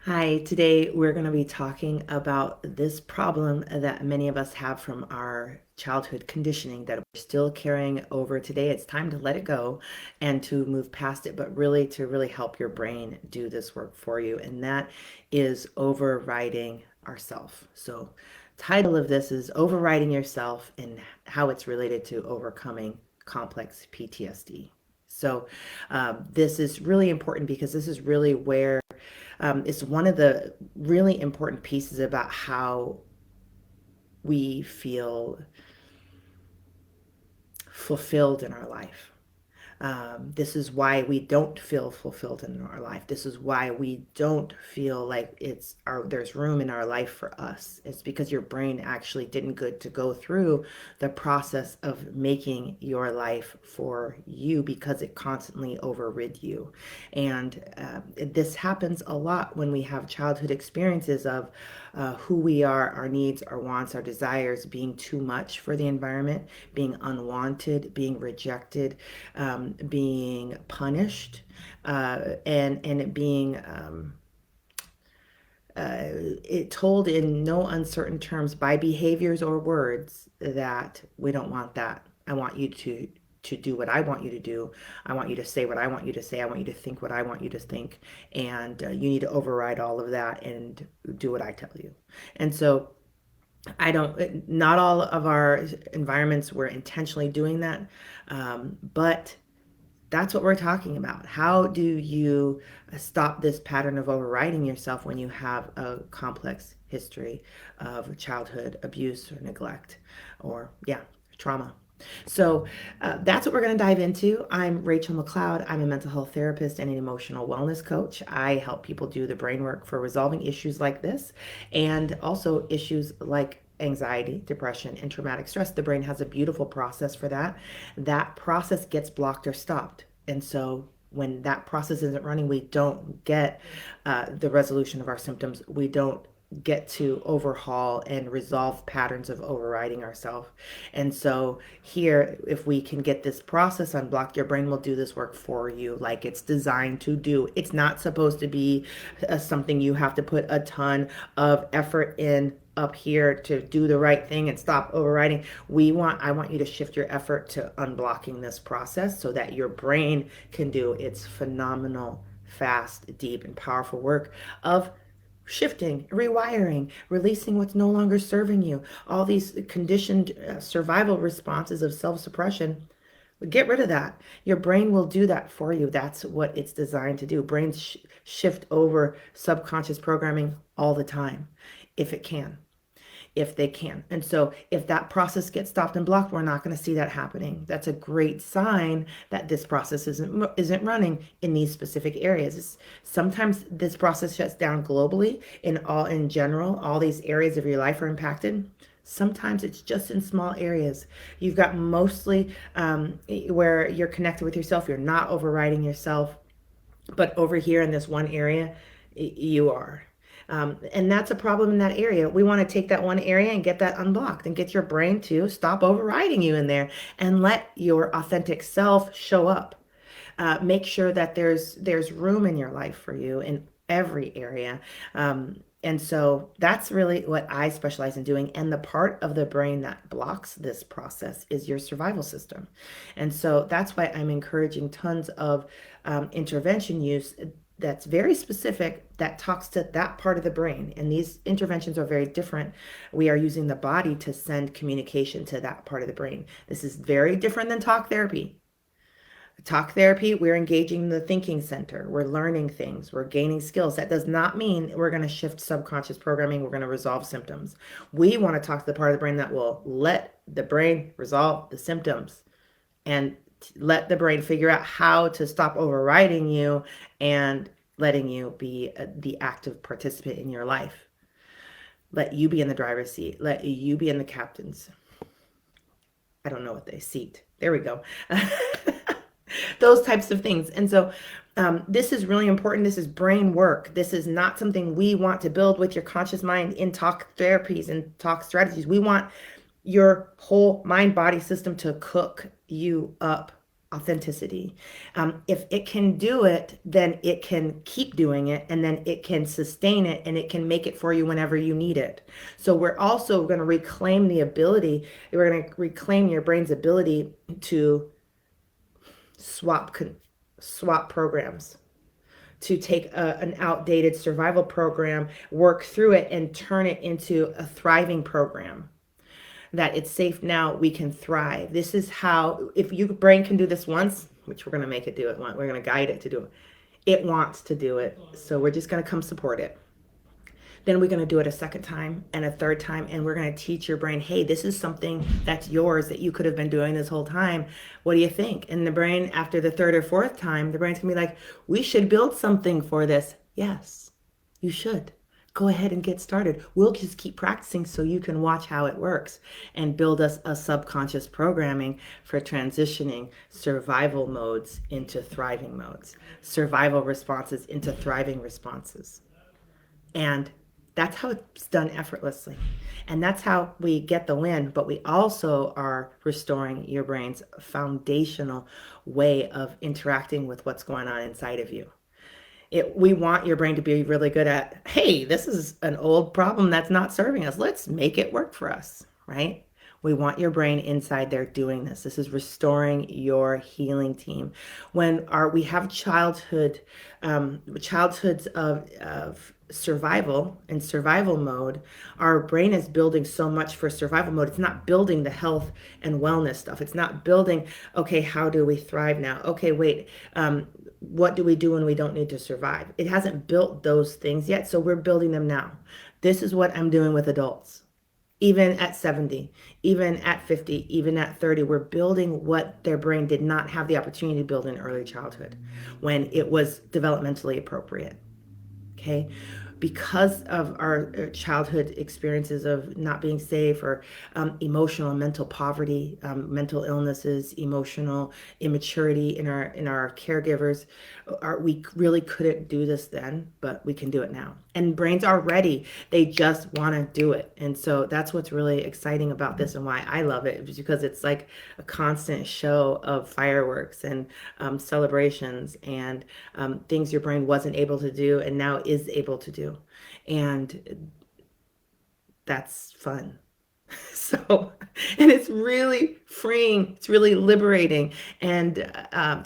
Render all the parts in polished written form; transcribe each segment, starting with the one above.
Hi, today we're going to be talking about this problem that many of us have from our childhood conditioning that we're still carrying over today. It's time to let it go and to move past it, but really to really help your brain do this work for you. And that is overriding ourself. So, title of this is Overriding Yourself and how it's related to overcoming complex PTSD. So, this is really important because this is really where it's one of the really important pieces about how we feel fulfilled in our life. This is why we don't feel fulfilled in our life. This is why we don't feel like there's room in our life for us. It's because your brain actually didn't good to go through the process of making your life for you because it constantly overrid you. And this happens a lot when we have childhood experiences of who we are, our needs, our wants, our desires being too much for the environment, being unwanted, being rejected, being punished, and it being it told in no uncertain terms by behaviors or words that we don't want that. I want you to do what I want you to do. I want you to say what I want you to say. I want you to think what I want you to think. And you need to override all of that and do what I tell you. And so not all of our environments were intentionally doing that, but that's what we're talking about. How do you stop this pattern of overriding yourself when you have a complex history of childhood abuse or neglect or, yeah, trauma? So that's what we're going to dive into. I'm Rachel McLeod. I'm a mental health therapist and an emotional wellness coach. I help people do the brain work for resolving issues like this and also issues like anxiety, depression, and traumatic stress. The brain has a beautiful process for that. That process gets blocked or stopped. And so when that process isn't running, we don't get the resolution of our symptoms. We don't get to overhaul and resolve patterns of overriding ourselves. And so here, if we can get this process unblocked, your brain will do this work for you like it's designed to do. It's not supposed to be something you have to put a ton of effort in up here to do the right thing and stop overriding. I want you to shift your effort to unblocking this process so that your brain can do its phenomenal, fast, deep, and powerful work of shifting, rewiring, releasing what's no longer serving you. All these conditioned survival responses of self suppression, get rid of that. Your brain will do that for you. That's what it's designed to do. Brains shift over subconscious programming all the time if it can, if they can. And so if that process gets stopped and blocked, we're not going to see that happening. That's a great sign that this process isn't running in these specific areas. Sometimes this process shuts down globally in general, all these areas of your life are impacted. Sometimes it's just in small areas. You've got mostly where you're connected with yourself. You're not overriding yourself, but over here in this one area, you are. And that's a problem in that area. We want to take that one area and get that unblocked and get your brain to stop overriding you in there and let your authentic self show up. Make sure that there's room in your life for you in every area. And so that's really what I specialize in doing. And the part of the brain that blocks this process is your survival system. And so that's why I'm encouraging tons of intervention use that's very specific that talks to that part of the brain. And these interventions are very different. We are using the body to send communication to that part of the brain. This is very different than talk therapy. Talk therapy, we're engaging the thinking center. We're learning things. We're gaining skills. That does not mean we're going to shift subconscious programming. We're going to resolve symptoms. We want to talk to the part of the brain that will let the brain resolve the symptoms and let the brain figure out how to stop overriding you and letting you be the active participant in your life. Let you be in the driver's seat. Let you be in the captain's. I don't know what they seat. There we go. Those types of things. And so this is really important. This is brain work. This is not something we want to build with your conscious mind in talk therapies and talk strategies. We want your whole mind body system to cook you up authenticity. If it can do it, then it can keep doing it, and then it can sustain it, and it can make it for you whenever you need it. So we're also going to reclaim the ability, we're going to reclaim your brain's ability to swap swap programs, to take an outdated survival program, work through it, and turn it into a thriving program. That it's safe now, we can thrive. This is how, if your brain can do this once, which we're going to make it do it once, we're going to guide it to do it. It wants to do it. So we're just going to come support it. Then we're going to do it a second time and a third time. And we're going to teach your brain, hey, this is something that's yours that you could have been doing this whole time. What do you think? And the brain, after the third or fourth time, the brain's going to be like, we should build something for this. Yes, you should. Go ahead and get started. We'll just keep practicing so you can watch how it works and build us a subconscious programming for transitioning survival modes into thriving modes, survival responses into thriving responses. And that's how it's done effortlessly. And that's how we get the win. But we also are restoring your brain's foundational way of interacting with what's going on inside of you. We want your brain to be really good at, hey, this is an old problem that's not serving us. Let's make it work for us, right? We want your brain inside there doing this. This is restoring your healing team. When we have childhoods of survival and survival mode, our brain is building so much for survival mode. It's not building the health and wellness stuff. It's not building, okay, how do we thrive now? Okay, wait, what do we do when we don't need to survive? It hasn't built those things yet, so we're building them now. This is what I'm doing with adults. Even at 70, even at 50, even at 30, we're building what their brain did not have the opportunity to build in early childhood when it was developmentally appropriate. Okay, because of our childhood experiences of not being safe, or emotional and mental poverty, mental illnesses, emotional immaturity in our caregivers, we really couldn't do this then, but we can do it now. And brains are ready. They just want to do it. And so that's what's really exciting about this, and why I love it, because it's like a constant show of fireworks and celebrations and things your brain wasn't able to do and now is able to do. And that's fun. So, and it's really freeing, it's really liberating, and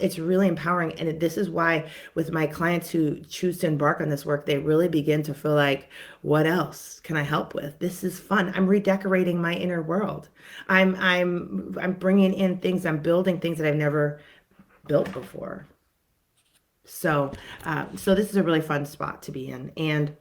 it's really empowering. And this is why with my clients who choose to embark on this work, they really begin to feel like, what else can I help with? This is fun. I'm redecorating my inner world. I'm bringing in things, I'm building things that I've never built before. So, so this is a really fun spot to be in. And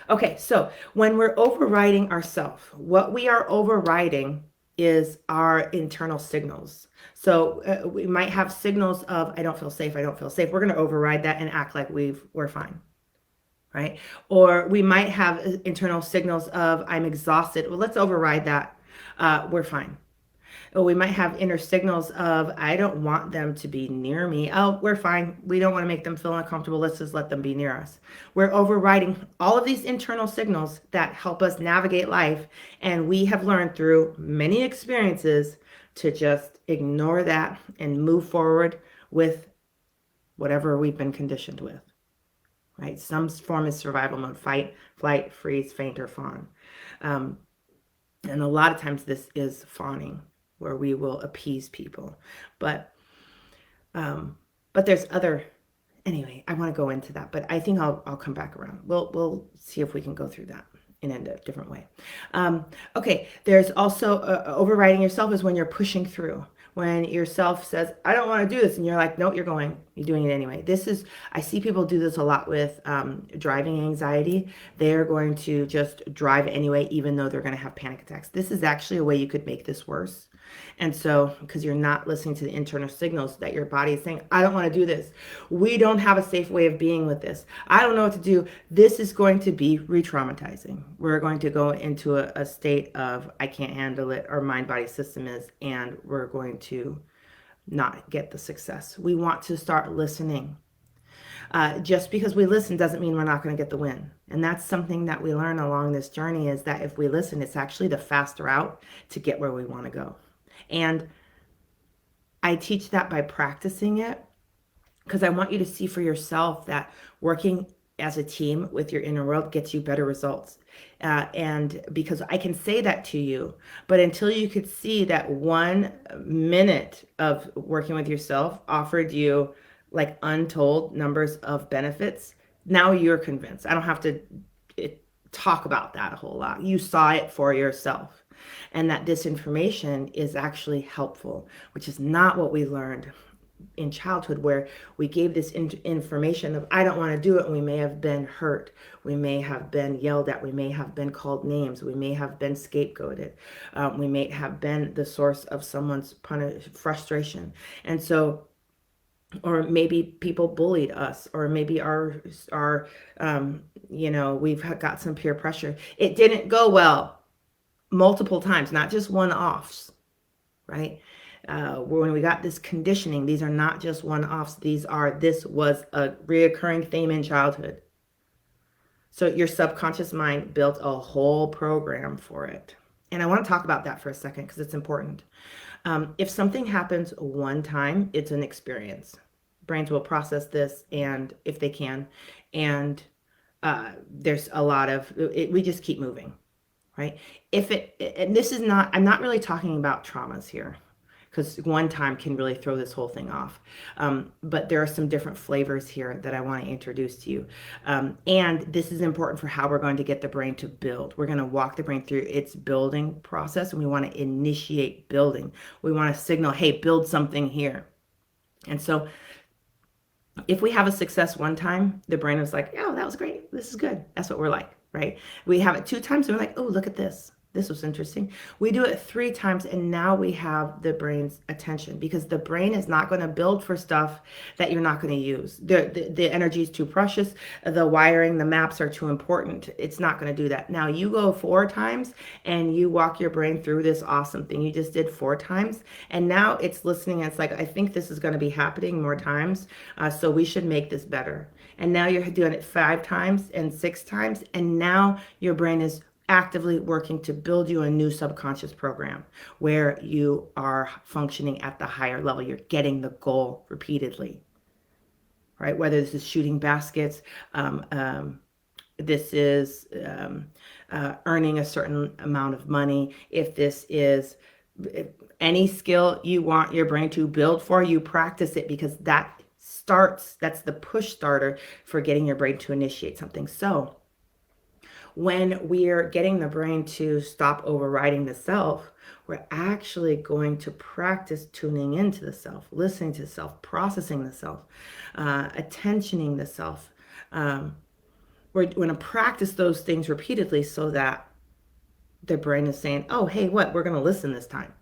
okay, so when we're overriding ourselves, what we are overriding is our internal signals. So we might have signals of, I don't feel safe, I don't feel safe. We're going to override that and act like we're fine, right? Or we might have internal signals of, I'm exhausted. Well, let's override that. We're fine. Or we might have inner signals of, I don't want them to be near me. Oh, we're fine. We don't want to make them feel uncomfortable. Let's just let them be near us. We're overriding all of these internal signals that help us navigate life. And we have learned through many experiences to just ignore that and move forward with whatever we've been conditioned with, right? Some form of survival mode: fight, flight, freeze, faint, or fawn. And a lot of times this is fawning, where we will appease people. But there's other, anyway, I want to go into that, but I think I'll come back around. We'll see if we can go through that in a different way. Okay, there's also overriding yourself is when you're pushing through. When yourself says, I don't want to do this, and you're like, nope, you're doing it anyway. I see people do this a lot with driving anxiety. They're going to just drive anyway, even though they're going to have panic attacks. This is actually a way you could make this worse. And so, because you're not listening to the internal signals that your body is saying, I don't want to do this. We don't have a safe way of being with this. I don't know what to do. This is going to be re-traumatizing. We're going to go into a state of, I can't handle it, our mind-body system is, and we're going to not get the success. We want to start listening. Just because we listen doesn't mean we're not going to get the win. And that's something that we learn along this journey, is that if we listen, it's actually the fast route to get where we want to go. And I teach that by practicing it because I want you to see for yourself that working as a team with your inner world gets you better results. And because I can say that to you, but until you could see that 1 minute of working with yourself offered you like untold numbers of benefits, now you're convinced. I don't have to talk about that a whole lot. You saw it for yourself. And that disinformation is actually helpful, which is not what we learned in childhood, where we gave this information of I don't want to do it, and we may have been hurt, we may have been yelled at, we may have been called names, we may have been scapegoated, we may have been the source of someone's frustration. And so, or maybe people bullied us, or maybe our we've got some peer pressure. It didn't go well multiple times, not just one-offs, right? When we got this conditioning, these are not just one-offs. This was a reoccurring theme in childhood. So your subconscious mind built a whole program for it. And I want to talk about that for a second because it's important. If something happens one time, it's an experience. Brains will process this, and if they can, and there's a lot of it, we just keep moving, right? And this is not, I'm not really talking about traumas here, because one time can really throw this whole thing off. But there are some different flavors here that I want to introduce to you. And this is important for how we're going to get the brain to build. We're going to walk the brain through its building process, and we want to initiate building. We want to signal, hey, build something here. And so if we have a success one time, the brain is like, oh, that was great. This is good. That's what we're like, right? We have it 2 times, and we're like, oh, look at this. This was interesting. We do it 3 times, and now we have the brain's attention, because the brain is not going to build for stuff that you're not going to use. The energy is too precious. The wiring, the maps are too important. It's not going to do that. Now you go 4 times and you walk your brain through this awesome thing you just did 4 times. And now it's listening. And it's like, I think this is going to be happening more times. So we should make this better. And now you're doing it 5 times and 6 times. And now your brain is actively working to build you a new subconscious program where you are functioning at the higher level. You're getting the goal repeatedly, right? Whether this is shooting baskets, this is earning a certain amount of money. If this is any skill you want your brain to build for, you practice it, because that's the push starter for getting your brain to initiate something. So when we're getting the brain to stop overriding the self, we're actually going to practice tuning into the self, listening to the self, processing the self, attentioning the self. We're going to practice those things repeatedly so that the brain is saying, oh, hey, we're going to listen this time.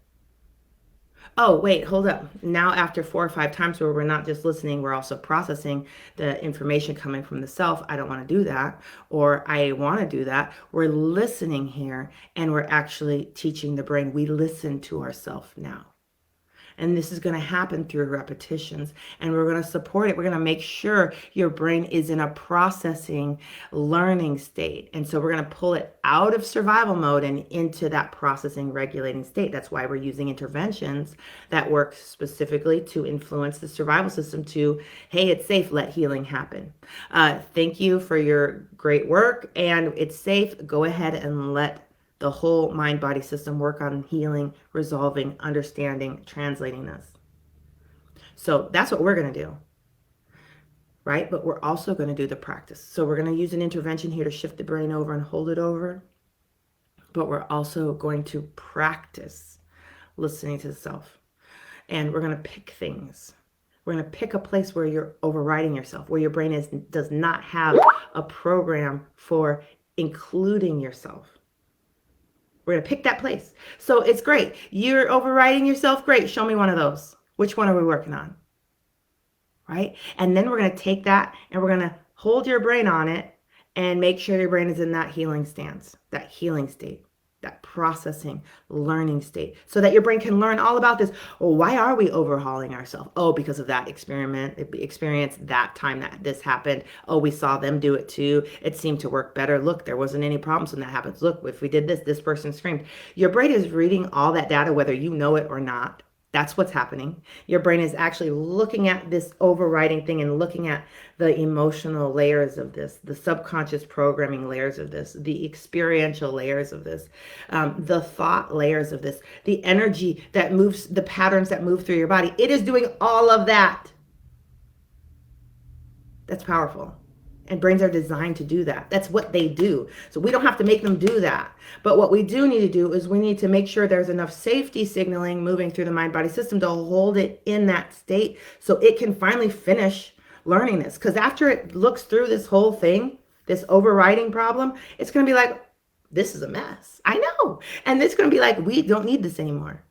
Oh, wait, hold up. Now, after 4 or 5 times where we're not just listening, we're also processing the information coming from the self. I don't want to do that, or I want to do that. We're listening here, and we're actually teaching the brain. We listen to ourselves now. And this is going to happen through repetitions, and we're going to support it. We're going to make sure your brain is in a processing, learning state. And so we're going to pull it out of survival mode and into that processing, regulating state. That's why we're using interventions that work specifically to influence the survival system to, hey, it's safe, let healing happen. Thank you for your great work, and it's safe. Go ahead and let the whole mind-body system work on healing, resolving, understanding, translating this. So that's what we're going to do, right? But we're also going to do the practice. So we're going to use an intervention here to shift the brain over and hold it over. But we're also going to practice listening to the self. And we're going to pick things. We're going to pick a place where you're overriding yourself, where your brain does not have a program for including yourself. We're going to pick that place. So it's great. You're overriding yourself. Great. Show me one of those. Which one are we working on? Right? And then we're going to take that and we're going to hold your brain on it and make sure your brain is in that healing stance, that healing state, that processing, learning state, so that your brain can learn all about this. Well, why are we overhauling ourselves? Oh, because of that experience that time that this happened. Oh, we saw them do it too. It seemed to work better. Look, there wasn't any problems when that happens. Look, if we did this, this person screamed. Your brain is reading all that data, whether you know it or not. That's what's happening. Your brain is actually looking at this overriding thing and looking at the emotional layers of this, the subconscious programming layers of this, the experiential layers of this, the thought layers of this, the energy that moves, the patterns that move through your body. It is doing all of that. That's powerful. And brains are designed to do that. That's what they do. So we don't have to make them do that. But what we do need to do is we need to make sure there's enough safety signaling moving through the mind body system to hold it in that state so it can finally finish learning this. Because after it looks through this whole thing, this overriding problem, it's going to be like, this is a mess. I know. And it's going to be like, we don't need this anymore.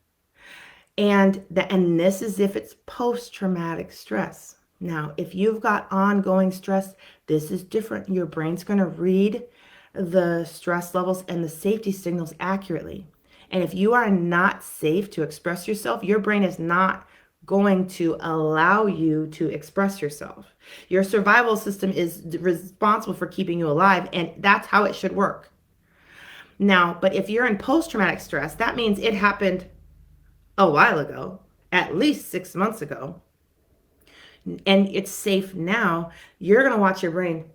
And this is if it's post-traumatic stress. Now, if you've got ongoing stress, this is different. Your brain's going to read the stress levels and the safety signals accurately. And if you are not safe to express yourself, your brain is not going to allow you to express yourself. Your survival system is responsible for keeping you alive, and that's how it should work. Now, but if you're in post-traumatic stress, that means it happened a while ago, at least 6 months ago, and it's safe now. You're going to watch your brain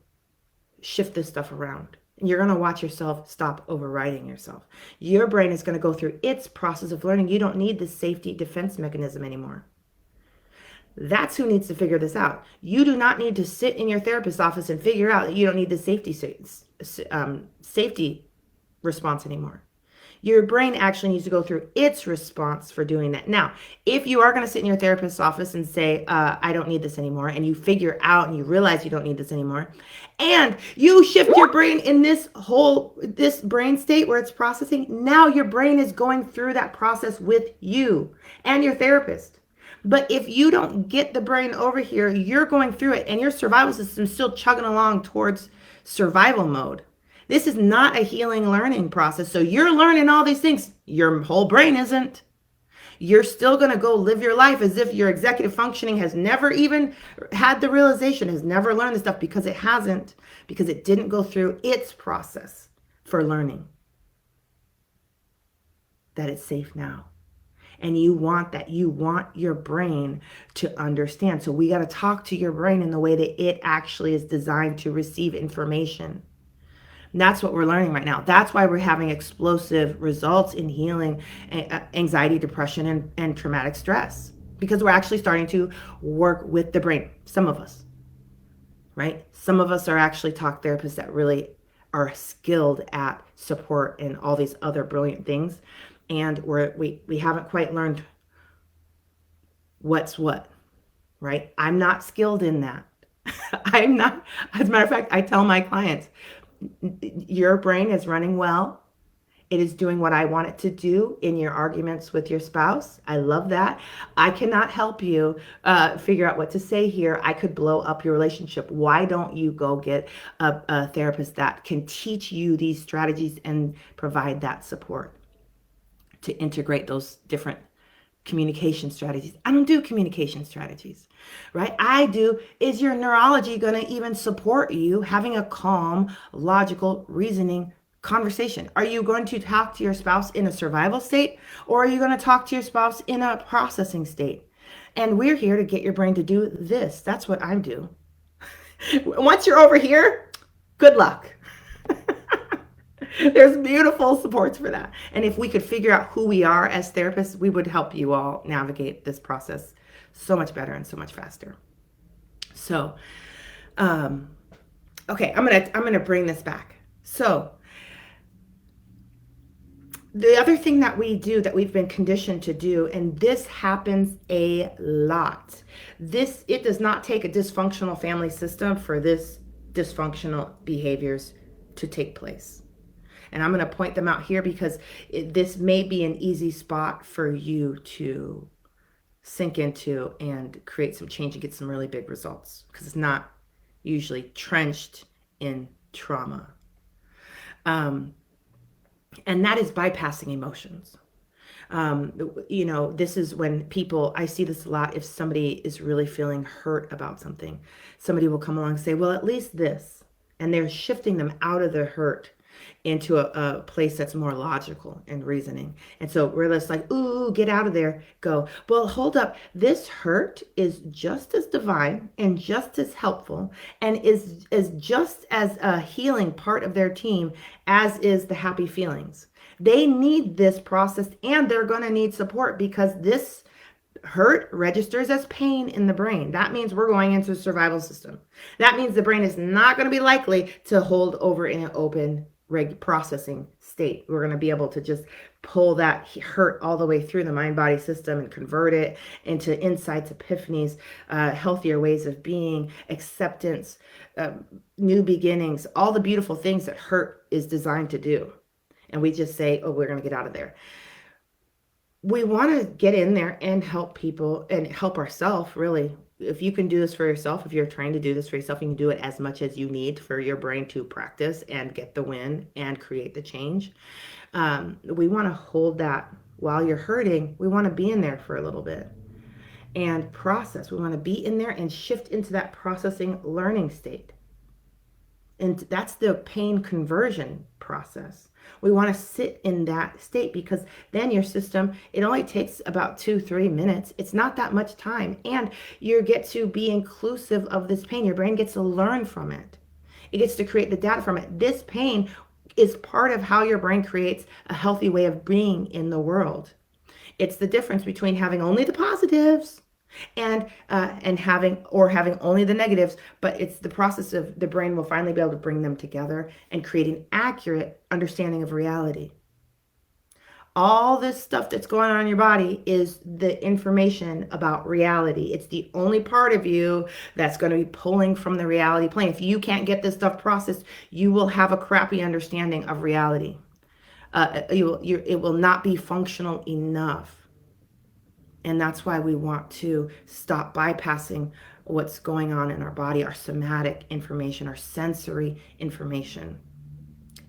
shift this stuff around. You're going to watch yourself stop overriding yourself. Your brain is going to go through its process of learning. You don't need this safety defense mechanism anymore. That's who needs to figure this out. You do not need to sit in your therapist's office and figure out that you don't need the safety response anymore. Your brain actually needs to go through its response for doing that. Now, if you are going to sit in your therapist's office and say, I don't need this anymore, and you figure out and you realize you don't need this anymore, and you shift your brain in this brain state where it's processing, now your brain is going through that process with you and your therapist. But if you don't get the brain over here, you're going through it and your survival system is still chugging along towards survival mode. This is not a healing learning process. So you're learning all these things. Your whole brain isn't. You're still going to go live your life as if your executive functioning has never even had the realization, has never learned this stuff, because it hasn't, because it didn't go through its process for learning that it's safe now. And you want that. You want your brain to understand. So we got to talk to your brain in the way that it actually is designed to receive information. And that's what we're learning right now. That's why we're having explosive results in healing anxiety, depression, and traumatic stress, because we're actually starting to work with the brain. Some of us, right? Some of us are actually talk therapists that really are skilled at support and all these other brilliant things. And we haven't quite learned what's what, right? I'm not skilled in that. I'm not. As a matter of fact, I tell my clients, your brain is running well. It is doing what I want it to do in your arguments with your spouse. I love that. I cannot help you figure out what to say here. I could blow up your relationship. Why don't you go get a therapist that can teach you these strategies and provide that support to integrate those different communication strategies? I don't do communication strategies, right? I do, is your neurology going to even support you having a calm, logical, reasoning conversation? Are you going to talk to your spouse in a survival state, or are you going to talk to your spouse in a processing state? And we're here to get your brain to do this. That's what I do. Once you're over here, good luck. There's beautiful supports for that. And if we could figure out who we are as therapists, we would help you all navigate this process so much better and so much faster. So, okay, I'm gonna bring this back. So, the other thing that we do, that we've been conditioned to do, and this happens a lot. It does not take a dysfunctional family system for this dysfunctional behaviors to take place. And I'm going to point them out here because this may be an easy spot for you to sink into and create some change and get some really big results, because it's not usually trenched in trauma. And that is bypassing emotions. This is when I see this a lot. If somebody is really feeling hurt about something, somebody will come along and say, well, at least this. And they're shifting them out of the hurt into a place that's more logical and reasoning. And so we're just like, ooh, get out of there. Go. Well, hold up. This hurt is just as divine and just as helpful and is just as a healing part of their team as is the happy feelings. They need this process and they're going to need support because this hurt registers as pain in the brain. That means we're going into a survival system. That means the brain is not going to be likely to hold over in an open processing state. We're going to be able to just pull that hurt all the way through the mind body system and convert it into insights, epiphanies, healthier ways of being, acceptance, new beginnings, all the beautiful things that hurt is designed to do. And we just say, oh, we're going to get out of there. We want to get in there and help people and help ourselves, really. If you can do this for yourself, if you're trying to do this for yourself, you can do it as much as you need for your brain to practice and get the win and create the change. We want to hold that while you're hurting. We want to be in there for a little bit and process. We want to be in there and shift into that processing learning state. And that's the pain conversion process. We want to sit in that state because then your system, it only takes about 2-3 minutes. It's not that much time. And you get to be inclusive of this pain. Your brain gets to learn from it. It gets to create the data from it. This pain is part of how your brain creates a healthy way of being in the world. It's the difference between having only the positives and having only the negatives, but it's the process of the brain will finally be able to bring them together and create an accurate understanding of reality. All this stuff that's going on in your body is the information about reality. It's the only part of you that's going to be pulling from the reality plane. If you can't get this stuff processed, you will have a crappy understanding of reality. It will not be functional enough. And that's why we want to stop bypassing what's going on in our body, our somatic information, our sensory information,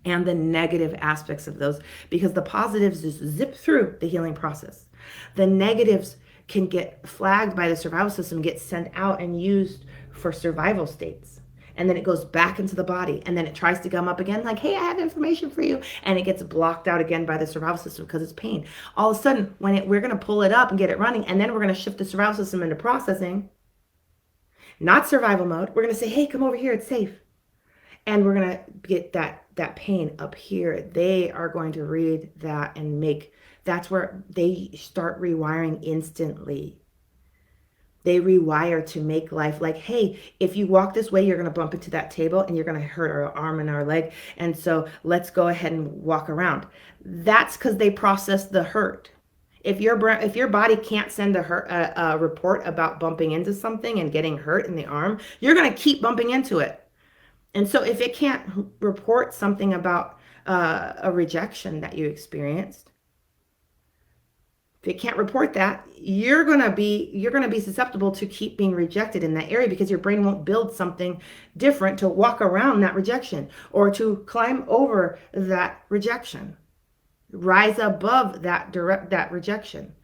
and the negative aspects of those, because the positives just zip through the healing process. The negatives can get flagged by the survival system, get sent out and used for survival states. And then it goes back into the body. And then it tries to come up again like, hey, I have information for you. And it gets blocked out again by the survival system because it's pain. All of a sudden, we're going to pull it up and get it running. And then we're going to shift the survival system into processing, not survival mode. We're going to say, hey, come over here. It's safe. And we're going to get that pain up here. They are going to read that and that's where they start rewiring instantly. They rewire to make life like, hey, if you walk this way, you're going to bump into that table and you're going to hurt our arm and our leg. And so let's go ahead and walk around. That's because they process the hurt. If your body can't send a report about bumping into something and getting hurt in the arm, you're going to keep bumping into it. And so if it can't report something about a rejection that you experienced, if it can't report that, you're gonna be susceptible to keep being rejected in that area because your brain won't build something different to walk around that rejection or to climb over that rejection, rise above that rejection.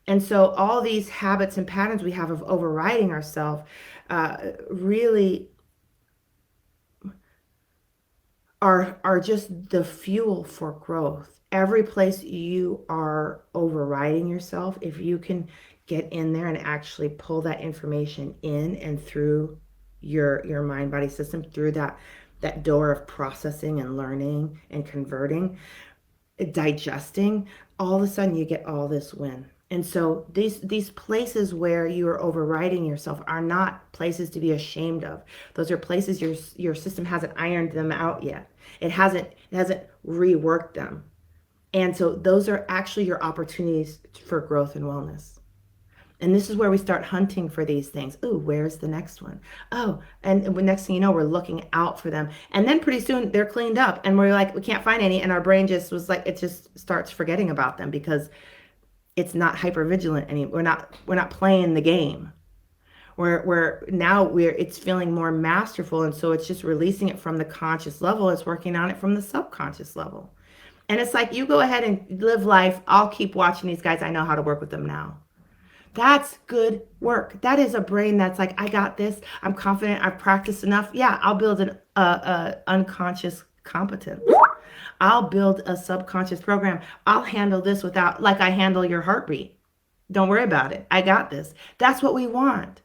And so all these habits and patterns we have of overriding ourselves really are just the fuel for growth. Every place you are overriding yourself, if you can get in there and actually pull that information in and through your mind body system, through that door of processing and learning and converting, digesting, all of a sudden you get all this win. And so these places where you are overriding yourself are not places to be ashamed of. Those are places your system hasn't ironed them out yet. It hasn't reworked them. And so those are actually your opportunities for growth and wellness. And this is where we start hunting for these things. Ooh, where's the next one? Oh, and the next thing you know, we're looking out for them. And then pretty soon they're cleaned up and we're like, we can't find any. And our brain just was like, it just starts forgetting about them because it's not hypervigilant anymore. We're not playing the game. It's feeling more masterful. And so it's just releasing it from the conscious level. It's working on it from the subconscious level. And it's like, you go ahead and live life. I'll keep watching these guys. I know how to work with them now. That's good work. That is a brain that's like, I got this. I'm confident. I've practiced enough. Yeah, I'll build an unconscious competence. I'll build a subconscious program. I'll handle this without, like I handle your heartbeat. Don't worry about it. I got this. That's what we want.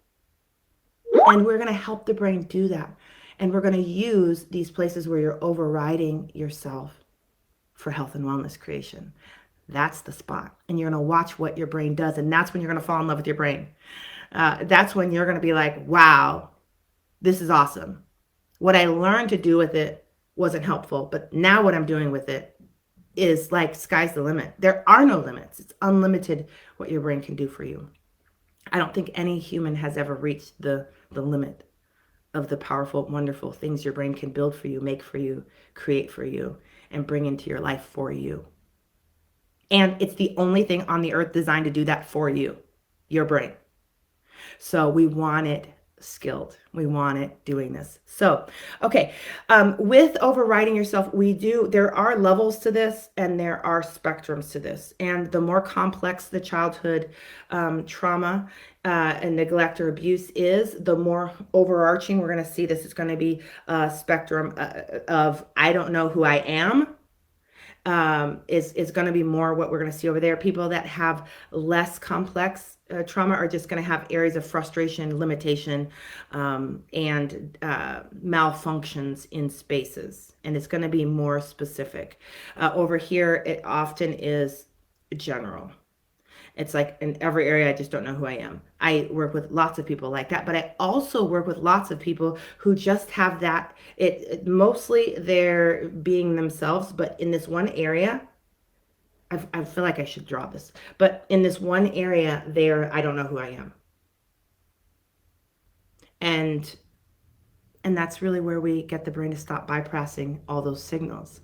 And we're going to help the brain do that. And we're going to use these places where you're overriding yourself for health and wellness creation. That's the spot. And you're going to watch what your brain does. And that's when you're going to fall in love with your brain. That's when you're going to be like, wow, this is awesome. What I learned to do with it wasn't helpful. But now what I'm doing with it is like sky's the limit. There are no limits. It's unlimited what your brain can do for you. I don't think any human has ever reached the limit of the powerful, wonderful things your brain can build for you, make for you, create for you, and bring into your life for you. And it's the only thing on the earth designed to do that for you, your brain. So we want it skilled. We want it doing this. So, okay. With overriding yourself, there are levels to this and there are spectrums to this. And the more complex the childhood trauma and neglect or abuse is, the more overarching we're going to see this is going to be a spectrum of I don't know who I am. Is going to be more what we're going to see over there. People that have less complex trauma are just going to have areas of frustration, limitation, and malfunctions in spaces. And it's going to be more specific. Over here, it often is general. It's like in every area, I just don't know who I am. I work with lots of people like that, but I also work with lots of people who just have that. Mostly they're being themselves, but in this one area, I feel like I should draw this, but in this one area, I don't know who I am. And that's really where we get the brain to stop bypassing all those signals,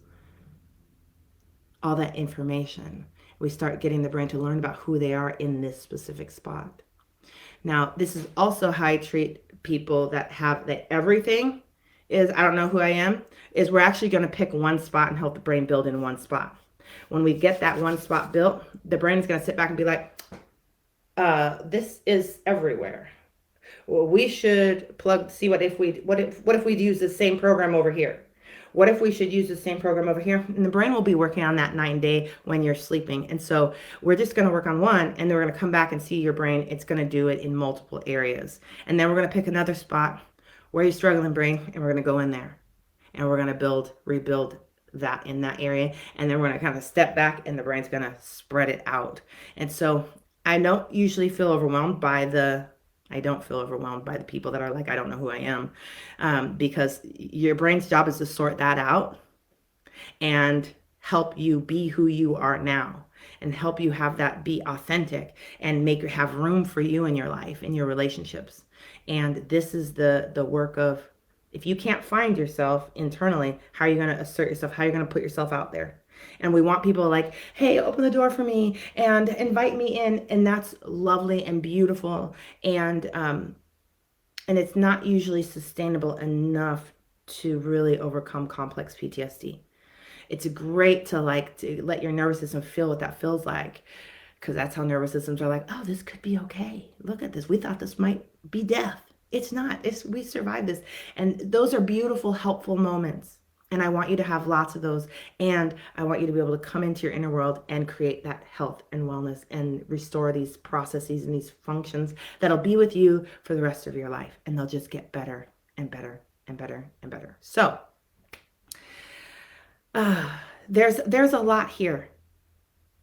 all that information. We start getting the brain to learn about who they are in this specific spot. Now, this is also how I treat people that everything is, I don't know who I am, is we're actually going to pick one spot and help the brain build in one spot. When we get that one spot built, the brain is going to sit back and be like, this is everywhere. Well, we should see what if we use the same program over here? What if we should use the same program over here? And the brain will be working on that 9-day when you're sleeping. And so we're just going to work on one, and then we're going to come back and see your brain. It's going to do it in multiple areas. And then we're going to pick another spot where you're struggling, brain, and we're going to go in there. And we're going to rebuild that in that area. And then we're going to kind of step back, and the brain's going to spread it out. And so I don't usually feel overwhelmed by the people that are like, I don't know who I am, because your brain's job is to sort that out and help you be who you are now and help you have that be authentic and have room for you in your life, in your relationships. And this is the work of, if you can't find yourself internally, how are you going to assert yourself? How are you going to put yourself out there? And we want people like, hey, open the door for me and invite me in. And that's lovely and beautiful. And it's not usually sustainable enough to really overcome complex PTSD. It's great to let your nervous system feel what that feels like, because that's how nervous systems are like, oh, this could be okay. Look at this. We thought this might be death. It's not. We survived this. And those are beautiful, helpful moments. And I want you to have lots of those. And I want you to be able to come into your inner world and create that health and wellness and restore these processes and these functions that'll be with you for the rest of your life. And they'll just get better and better and better and better. So there's a lot here.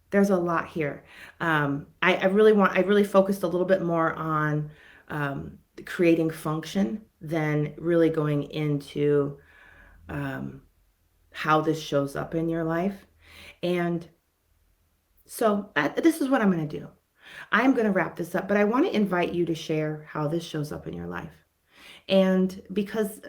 There's a lot here. I really focused a little bit more on creating function than really going into how this shows up in your life. And so this is what I'm going to do. I'm going to wrap this up, but I want to invite you to share how this shows up in your life. And because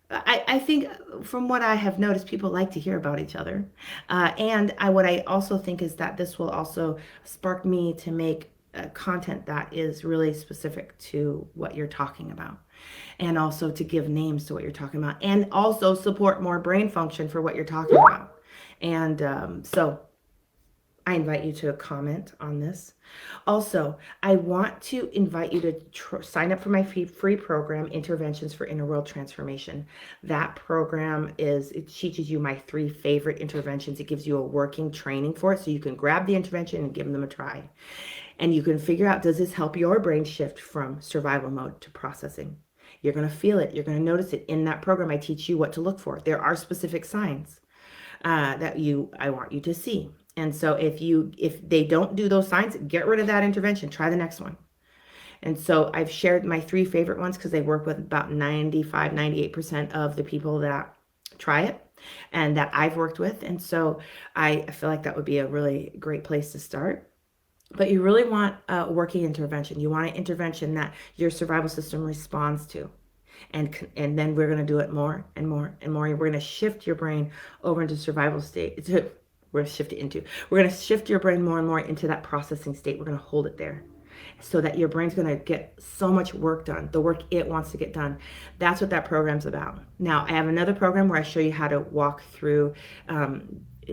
I think from what I have noticed, people like to hear about each other. What I also think is that this will also spark me to make content that is really specific to what you're talking about. And also to give names to what you're talking about, and also support more brain function for what you're talking about. And so I invite you to comment on this. Also, I want to invite you to sign up for my free program, Interventions for Inner World Transformation. That program it teaches you my 3 favorite interventions. It gives you a working training for it so you can grab the intervention and give them a try. And you can figure out, does this help your brain shift from survival mode to processing? You're going to feel it. You're going to notice it. In that program, I teach you what to look for. There are specific signs that I want you to see. And so if they don't do those signs, get rid of that intervention. Try the next one. And so I've shared my 3 favorite ones because they work with about 98% of the people that try it and that I've worked with. And so I feel like that would be a really great place to start. But you really want a working intervention. You want an intervention that your survival system responds to. And then we're going to do it more and more and more. We're going to shift your brain over into survival state. We're going to shift it into. We're going to shift your brain more and more into that processing state. We're going to hold it there so that your brain's going to get so much work done, the work it wants to get done. That's what that program's about. Now, I have another program where I show you how to walk through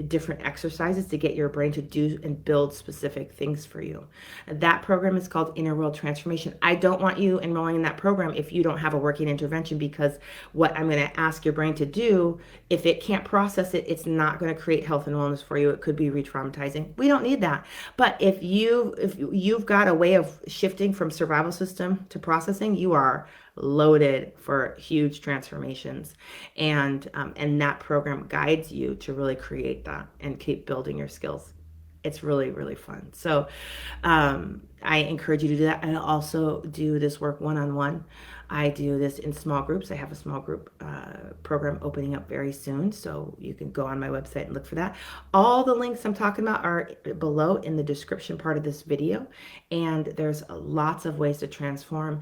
different exercises to get your brain to do and build specific things for you. That program is called Inner World Transformation. I don't want you enrolling in that program if you don't have a working intervention, because what I'm going to ask your brain to do, if it can't process it, it's not going to create health and wellness for you. It could be re-traumatizing. We don't need that. But if you've got a way of shifting from survival system to processing, you are loaded for huge transformations, and that program guides you to really create that and keep building your skills. It's really, really fun. So I encourage you to do that. I also do this work one-on-one. I do this in small groups. I have a small group program opening up very soon, so you can go on my website and look for that. All the links I'm talking about are below in the description part of this video, and there's lots of ways to transform,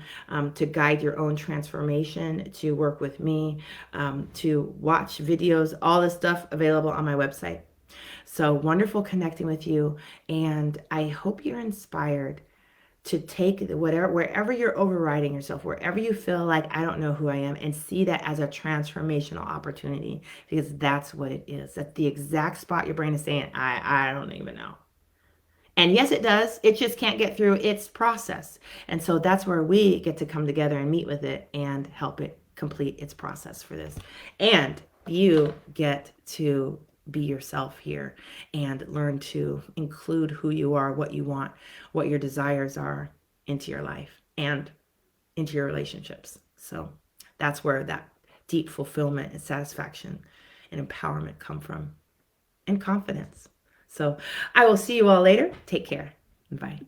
to guide your own transformation, to work with me, to watch videos, all this stuff available on my website. So wonderful connecting with you, and I hope you're inspired to take wherever you're overriding yourself, wherever you feel like I don't know who I am, and see that as a transformational opportunity, because that's what it is. At the exact spot your brain is saying, I don't even know. And yes, it does. It just can't get through its process. And so that's where we get to come together and meet with it and help it complete its process for this. And you get to be yourself here and learn to include who you are, what you want, what your desires are into your life and into your relationships. So that's where that deep fulfillment and satisfaction and empowerment come from, and confidence. So I will see you all later. Take care. Bye.